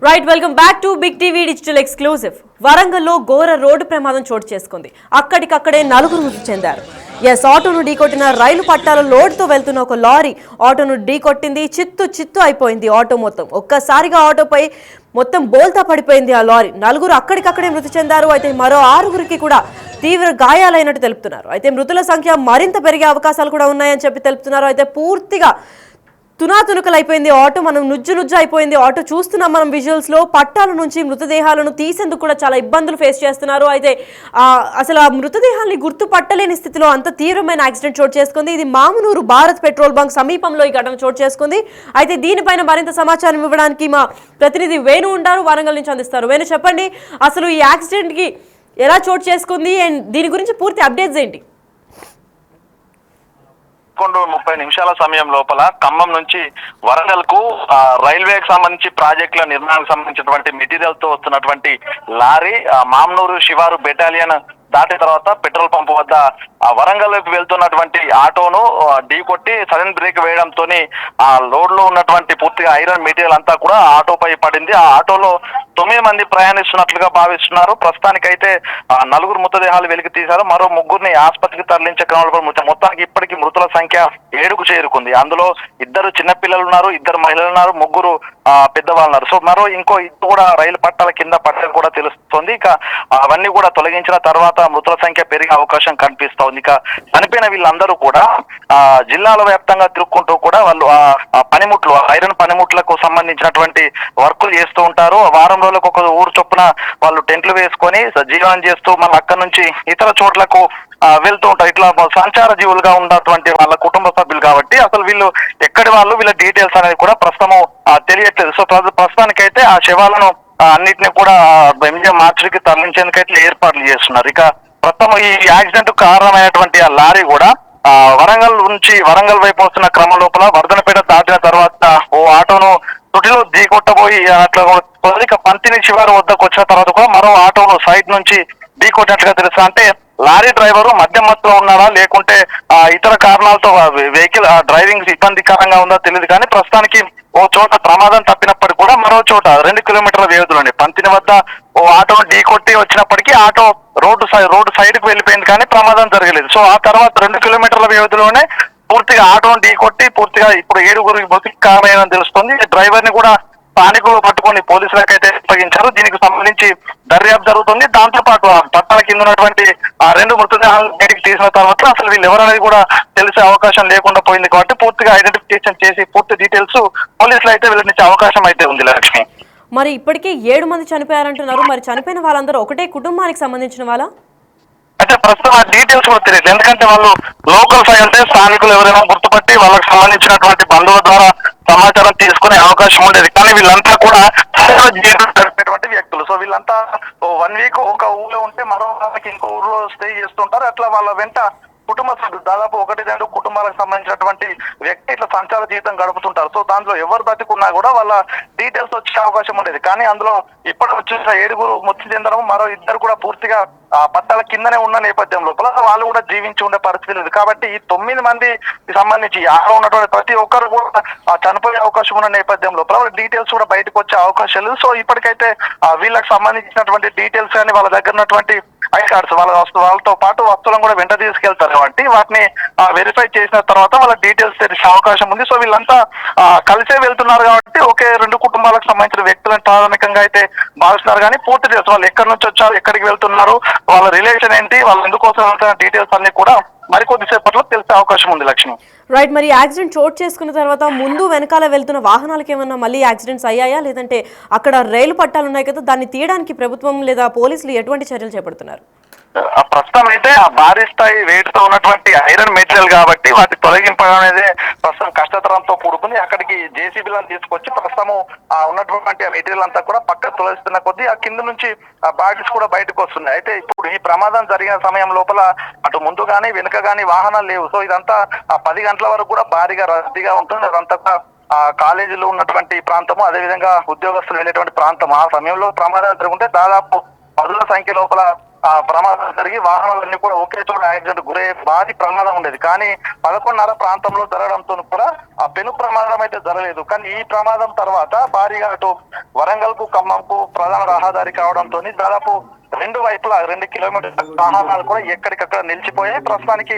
Right, welcome back to big TV digital exclusive. వరంగల్లో ఘోర road ప్రమాదం చోటు చేసుకుంది. అక్కడికక్కడే నలుగురు మృతి చెందారు. ఆటోను ఢీకొట్టిన రైలు పట్టాల లోడ్తో వెళ్తున్న ఒక లారీ ఆటోను ఢీకొట్టింది. చిత్తు అయిపోయింది ఆటో మొత్తం. ఒక్కసారిగా ఆటోపై మొత్తం బోల్తా పడిపోయింది ఆ లారీ. నలుగురు అక్కడికక్కడే మృతి చెందారు. అయితే మరో 6గురికి కూడా తీవ్ర గాయాలైనట్టు తెలుపుతున్నారు. అయితే మృతుల సంఖ్య మరింత పెరిగే అవకాశాలు కూడా ఉన్నాయని చెప్పి తెలుపుతున్నారు. అయితే పూర్తిగా తునాతునకలైపోయింది ఆటో. మనం నుజ్జు అయిపోయింది ఆటో. చూస్తున్నాం మనం విజువల్స్ లో. పట్టాల నుంచి మృతదేహాలను తీసేందుకు కూడా చాలా ఇబ్బందులు ఫేస్ చేస్తున్నారు. అయితే అసలు ఆ మృతదేహాన్ని గుర్తుపట్టలేని స్థితిలో అంత తీవ్రమైన యాక్సిడెంట్ చోటు చేసుకుంది. ఇది మామునూరు భారత్ పెట్రోల్ బంక్ సమీపంలో ఈ ఘటన చోటు చేసుకుంది. అయితే దీనిపైన మరింత సమాచారం ఇవ్వడానికి మా ప్రతినిధి వేణు ఉంటారు, వరంగల్ నుంచి అందిస్తారు. వేణు, చెప్పండి, అసలు ఈ యాక్సిడెంట్ కి ఎలా చోటు చేసుకుంది అండ్ దీని గురించి పూర్తి అప్డేట్స్ ఏంటి? 30 నిమిషాల సమయం లోపల ఖమ్మం నుంచి వరంగల్ కు రైల్వేకి సంబంధించి ప్రాజెక్టుల నిర్మాణానికి సంబంధించినటువంటి మెటీరియల్ తో వస్తున్నటువంటి లారీ మామ్నూరు శివారు బెటాలియన్ దాటిన తర్వాత పెట్రోల్ పంప్ వద్ద వరంగల్ వైపు వెళ్తున్నటువంటి ఆటోను ఢీకొట్టి సడన్ బ్రేక్ వేయడంతో ఆ లోడ్ లో ఉన్నటువంటి పూర్తిగా ఐరన్ మెటీరియల్ అంతా కూడా ఆటోపై పడింది. ఆ ఆటోలో 9 మంది ప్రయాణిస్తున్నట్లుగా భావిస్తున్నారు. ప్రస్తుతానికైతే 4 మృతదేహాలు వెలికి తీశారు. మరో 3గురిని ఆసుపత్రికి తరలించే క్రమంలో మొత్తానికి ఇప్పటికీ మృతుల సంఖ్య 7కు చేరుకుంది. అందులో 2 చిన్నపిల్లలు ఉన్నారు, 2 మహిళలు ఉన్నారు, 3 పెద్దవాళ్ళు ఉన్నారు. సో మరో ఇంకో కూడా రైలు పట్టాల కింద పడ్డని కూడా తెలుస్తుంది. ఇక అవన్నీ కూడా తొలగించిన తర్వాత మృతుల సంఖ్య పెరిగే అవకాశం కనిపిస్తోంది. ఇక చనిపోయిన వీళ్ళందరూ కూడా జిల్లాల వ్యాప్తంగా తిరుక్కుంటూ కూడా వాళ్ళు పనిముట్లు, ఐరన్ పనిముట్లకు సంబంధించినటువంటి వర్కులు చేస్తూ ఉంటారు. వారం రోజులకు ఒక ఊరు చొప్పున వాళ్ళు టెంట్లు వేసుకొని జీవనం చేస్తూ మళ్ళీ అక్కడి నుంచి ఇతర చోట్లకు వెళ్తూ ఉంటారు. ఇట్లా సంచార జీవులుగా ఉన్నటువంటి వాళ్ళ కుటుంబ సభ్యులు కాబట్టి అసలు వీళ్ళు ఎక్కడి వాళ్ళు, వీళ్ళ డీటెయిల్స్ అనేది కూడా ప్రస్తుతం తెలియట్లేదు. సో ప్రస్తుతానికైతే ఆ శవాలను అన్నిటిని కూడా ఎంజిఎం మార్చురికి తరలించేందుకైతే ఏర్పాట్లు చేస్తున్నారు. ఇక ప్రస్తుతం ఈ యాక్సిడెంట్ కారణమైనటువంటి ఆ లారీ కూడా వరంగల్ వైపు వస్తున్న క్రమం లోపల వర్ధనపేట దాటిన తర్వాత ఓ ఆటోను తుటిలో ఢీకొట్టబోయి అట్లా ఇక పంతిని శివారు వద్దకు వచ్చిన తర్వాత కూడా మరో ఆటోను సైడ్ నుంచి ఢీకొట్టినట్లుగా తెలుసు. అంటే లారీ డ్రైవరు మద్యం మత్తులో ఉన్నారా లేకుంటే ఇతర కారణాలతో వెహికల్ డ్రైవింగ్ ఇబ్బందికరంగా ఉందా తెలియదు. కానీ ప్రస్తుతానికి ఓ చోట ప్రమాదం తప్పినప్పటికీ కూడా మరో చోట 2 కిలోమీటర్ల వ్యవధిలోనే పంతిని వద్ద ఓ ఆటోను ఢీకొట్టి వచ్చినప్పటికీ ఆటో రోడ్డు సైడ్ కు వెళ్ళిపోయింది కానీ ప్రమాదం జరగలేదు. సో ఆ తర్వాత 2 కిలోమీటర్ల వ్యవధిలోనే పూర్తిగా ఆటోను ఢీకొట్టి పూర్తిగా ఇప్పుడు 7గురికి మృతికి కారణమైందని తెలుస్తుంది. డ్రైవర్ ని కూడా స్థానికులు పట్టుకొని పోలీసులకు అయితే అప్పగించారు. దీనికి సంబంధించి దర్యాప్తు జరుగుతుంది. దాంతో పాటు పట్టాల కింద ఉన్నటువంటి 2 మృతదేహాలు బయటికి తీసిన తర్వాత అసలు వీళ్ళు ఎవరనేది కూడా తెలిసే అవకాశం లేకుండా పోయింది. కాబట్టి పూర్తిగా ఐడెంటిఫికేషన్ చేసి పూర్తి డీటెయిల్స్ పోలీసులు అయితే వెల్లడించే అవకాశం అయితే ఉంది. లక్ష్మి, మరి ఇప్పటికే 7 మంది చనిపోయారంటున్నారు. మరి చనిపోయిన వాళ్ళందరూ ఒకటే కుటుంబానికి సంబంధించిన వాళ్ళ? అయితే ప్రస్తుతం ఆ డీటెయిల్స్ కూడా తెలియదు. ఎందుకంటే వాళ్ళు లోకల్ సైడ్ అంటే స్థానికులు ఎవరైనా గుర్తుపట్టి వాళ్ళకి సంబంధించినటువంటి బంధువుల ద్వారా సమాచారం తీసుకునే అవకాశం ఉండేది. కానీ వీళ్ళంతా కూడా జరిపేటువంటి వ్యక్తులు. సో వీళ్ళంతా 1 వీక్ ఒక ఊళ్ళో ఉంటే మరో ఇంకో ఊర్లో స్టే చేస్తుంటారు. అట్లా వాళ్ళ వెంట కుటుంబ సభ్యులు దాదాపు 1-2 కుటుంబాలకు సంబంధించినటువంటి వ్యక్తి ఇట్లా సంచార జీవితం గడుపుతుంటారు. సో దాంట్లో ఎవరు బతికున్నా కూడా వాళ్ళ డీటెయిల్స్ వచ్చే అవకాశం ఉండేది. కానీ అందులో ఇప్పటి వచ్చిన 7గురు మృతి చెందడం, మరో 2 కూడా పూర్తిగా పట్టాల కిందనే ఉన్న నేపథ్యం లోపల వాళ్ళు కూడా జీవించి ఉండే పరిస్థితి లేదు. కాబట్టి ఈ 9 మందికి సంబంధించి ఆలో ఉన్నటువంటి ప్రతి ఒక్కరు కూడా చనిపోయే అవకాశం ఉన్న నేపథ్యం లోపల వాళ్ళ డీటెయిల్స్ కూడా బయటకు వచ్చే అవకాశం లేదు. సో ఇప్పటికైతే వీళ్ళకి సంబంధించినటువంటి డీటెయిల్స్ కానీ వాళ్ళ దగ్గర ఉన్నటువంటి ఐ కార్డ్స్ వాళ్ళతో పాటు వస్తువులను కూడా వెంట తీసుకెళ్తారు కాబట్టి వాటిని వెరిఫై చేసిన తర్వాత వాళ్ళ డీటెయిల్స్ తెలిసే అవకాశం ఉంది. సో వీళ్ళంతా కలిసే వెళ్తున్నారు కాబట్టి ఒకే 2 కుటుంబాలకు సంబంధించిన వ్యక్తులను ప్రాథమికంగా అయితే భావిస్తున్నారు. కానీ పూర్తి తెలుసు వాళ్ళు ఎక్కడి నుంచి వచ్చారు, ఎక్కడికి వెళ్తున్నారు, వాళ్ళ రిలేషన్ ఏంటి, వాళ్ళు ఎందుకోసం వెళ్తున్న డీటెయిల్స్ అన్ని కూడా మరికొద్దిసేపట్లో తెలిసే అవకాశం ఉంది. లక్ష్మి, రైట్, మరి యాక్సిడెంట్ చోటు చేసుకున్న తర్వాత ముందు వెనకాల వెళ్తున్న వాహనాలకు ఏమన్నా మళ్ళీ యాక్సిడెంట్స్ అయ్యాయా, లేదంటే అక్కడ రైలు పట్టాలు ఉన్నాయి కదా దాన్ని తీయడానికి ప్రభుత్వం లేదా పోలీసులు ఎటువంటి చర్యలు చేపడుతున్నారు? ప్రస్తుతం అయితే ఆ భారీ స్థాయి వెయిట్ తో ఉన్నటువంటి ఐరన్ మెటీరియల్ కాబట్టి వాటి తొలగింపడం అనేది ప్రస్తుతం కష్టతరంతో కూడుకుంది. అక్కడికి జేసీబీలను తీసుకొచ్చి ప్రస్తుతం ఉన్నటువంటి ఆ మెటీరియల్ అంతా కూడా పక్క తొలగిస్తున్న కొద్దీ ఆ కింద నుంచి ఆ బాడీస్ కూడా బయటకు వస్తున్నాయి. అయితే ఇప్పుడు ఈ ప్రమాదం జరిగిన సమయం లోపల అటు ముందు గానీ వెనుక గానీ వాహనాలు లేవు. సో ఇదంతా 10 గంటల వరకు కూడా భారీగా రద్దీగా ఉంటుంది. అదంతా కాలేజీలో ఉన్నటువంటి ప్రాంతము, అదేవిధంగా ఉద్యోగస్తులు వెళ్ళేటువంటి ప్రాంతం. ఆ సమయంలో ప్రమాదాలు జరుగుంటే దాదాపు పదుల సంఖ్య లోపల ప్రమాదం జరిగి వాహనాలన్నీ కూడా ఒకే చోట యాక్సిడెంట్ గురయ్యే భారీ ప్రమాదం ఉండేది. కానీ 11:30 ప్రాంతంలో జరగడంతో కూడా ఆ పెను ప్రమాదం అయితే జరగలేదు. కానీ ఈ ప్రమాదం తర్వాత భారీగా అటు వరంగల్ కు ఖమ్మంకు ప్రధాన రహదారి కావడంతో దాదాపు రెండు వైపులా 2 కిలోమీటర్ల వాహనాలు కూడా ఎక్కడికక్కడ నిలిచిపోయాయి. ప్రస్తుతానికి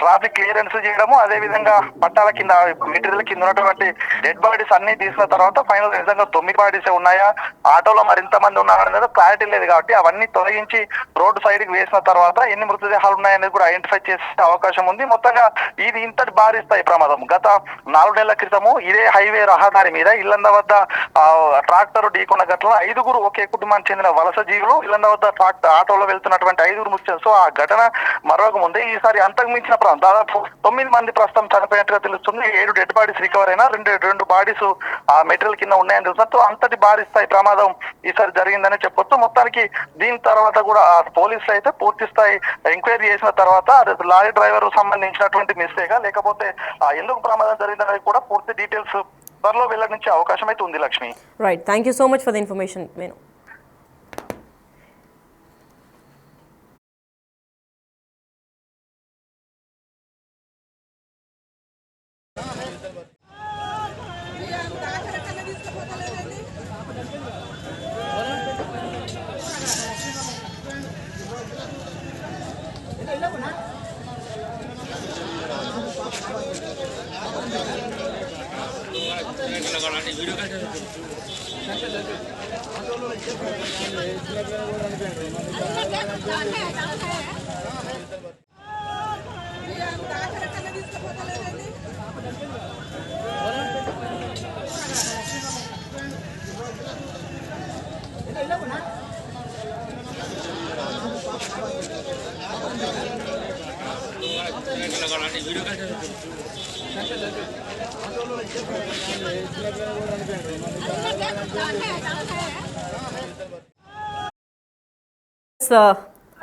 ట్రాఫిక్ క్లియరెన్స్ చేయడము, అదే విధంగా పట్టాల కింద మెటీరియల్ కింద ఉన్నటువంటి డెడ్ బాడీస్ అన్ని తీసిన తర్వాత ఫైనల్ నిజంగా 9 బాడీస్ ఉన్నాయా, ఆటోలో మరింత మంది ఉన్నారనేది క్లారిటీ లేదు. కాబట్టి అవన్నీ తొలగించి రోడ్డు సైడ్ కి వేసిన తర్వాత ఎన్ని మృతదేహాలు ఉన్నాయనేది కూడా ఐడెంటిఫై చేసే అవకాశం ఉంది. మొత్తంగా ఇది ఇంతటి భారీ స్థాయి ప్రమాదం. గత 4 నెలల క్రితము ఇదే హైవే రహదారి మీద ఇల్లంద వద్ద ట్రాక్టర్ ఢీకొన్న ఘటనలో 5గురు ఒకే కుటుంబానికి చెందిన వలస జీవులు ఇల్లంద వద్ద ఆటోలో వెళ్తున్నటువంటి 5గురు మృతి. సో ఆ ఘటన మరొక ముందే ఈసారి అంతకు మించిన దాదాపు 9 మంది ప్రస్తుతం చనిపోయినట్టుగా తెలుస్తుంది. 7 డెడ్ బాడీస్ రికవర్ అయినా, రెండు బాడీస్ ఆ మెటీరియల్ కింద ఉన్నాయని తెలుస్తుంది. సో అంతటి భారీ స్థాయి ప్రమాదం ఈసారి జరిగిందని చెప్పొచ్చు. మొత్తానికి దీని తర్వాత కూడా పోలీసులు అయితే పూర్తి స్థాయి ఎంక్వైరీ చేసిన తర్వాత లారీ డ్రైవర్ సంబంధించినటువంటి మిస్టేకా లేకపోతే ఎందుకు ప్రమాదం జరిగిందనేది కూడా పూర్తి డీటెయిల్స్ త్వరలో వెల్లడించే అవకాశం అయితే ఉంది. Lakshmi, right, thank you so much for the information. Venu.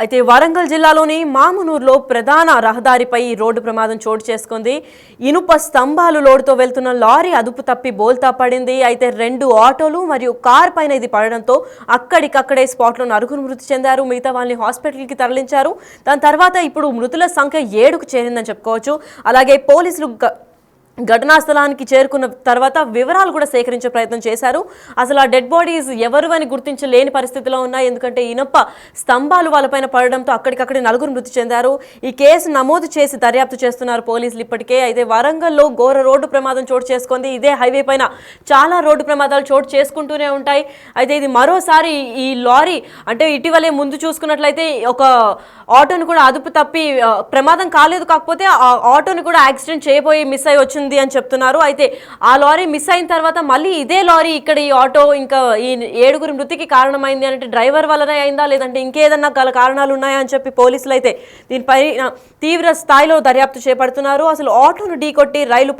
అయితే వరంగల్ జిల్లాలోని మామునూరులో ప్రధాన రహదారిపై రోడ్డు ప్రమాదం చోటు చేసుకుంది. ఇనుప స్తంభాలు లోడుతో వెళ్తున్న లారీ అదుపు తప్పి బోల్తా పడింది. అయితే 2 ఆటోలు మరియు కార్ పైన ఇది పడడంతో అక్కడికక్కడే స్పాట్లో 9 మృతి చెందారు. మిగతా వాళ్ళని హాస్పిటల్కి తరలించారు. దాని తర్వాత ఇప్పుడు మృతుల సంఖ్య 7కు చేరిందని చెప్పుకోవచ్చు. అలాగే పోలీసులు ఘటనా స్థలానికి చేరుకున్న తర్వాత వివరాలు కూడా సేకరించే ప్రయత్నం చేశారు. అసలు ఆ డెడ్ బాడీస్ ఎవరు అని గుర్తించలేని పరిస్థితిలో ఉన్నాయి. ఎందుకంటే ఇనప స్తంభాలు వాళ్ళపైన పడడంతో అక్కడికక్కడే 9 మృతి చెందారు. ఈ కేసు నమోదు చేసి దర్యాప్తు చేస్తున్నారు పోలీసులు ఇప్పటికే. అయితే వరంగల్లో ఘోర రోడ్డు ప్రమాదం చోటు చేసుకుంది. ఇదే హైవే పైన చాలా రోడ్డు ప్రమాదాలు చోటు చేసుకుంటూనే ఉంటాయి. అయితే ఇది మరోసారి ఈ లారీ అంటే ఇటీవలే ముందు చూసుకున్నట్లయితే ఒక ఆటోను కూడా అదుపు తప్పి ప్రమాదం కాలేదు, కాకపోతే ఆ ఆటోని కూడా యాక్సిడెంట్ చేయబోయి మిస్ అయి వచ్చింది అని చెప్తున్నారు. అయితే ఆ లారీ మిస్ అయిన తర్వాత మళ్ళీ ఇదే లారీ ఇక్కడ ఈ ఆటో ఇంకా ఈ 7గురి మృతికి కారణమైంది అంటే డ్రైవర్ వల్లనే అయిందా లేదంటే ఇంకేదన్నా గల కారణాలు ఉన్నాయా అని చెప్పి పోలీసులు అయితే దీనిపై తీవ్ర స్థాయిలో దర్యాప్తు చేపడుతున్నారు. అసలు ఆటోను ఢీకొట్టి రైలు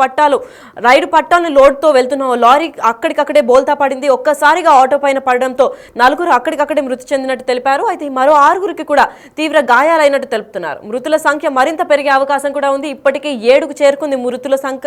పట్టాలను లోడ్తో వెళ్తున్న లారీ అక్కడికక్కడే బోల్తా పడింది. ఒక్కసారిగా ఆటో పైన పడడంతో 9 అక్కడికక్కడే మృతి చెందినట్టు తెలిపారు. అయితే మరో 6గురికి కూడా తీవ్ర గాయాలైనట్టు తెలుపుతున్నారు. మృతుల సంఖ్య మరింత పెరిగే అవకాశం కూడా ఉంది. ఇప్పటికే 7కు చేరుకుంది మృతుల సంఖ్య.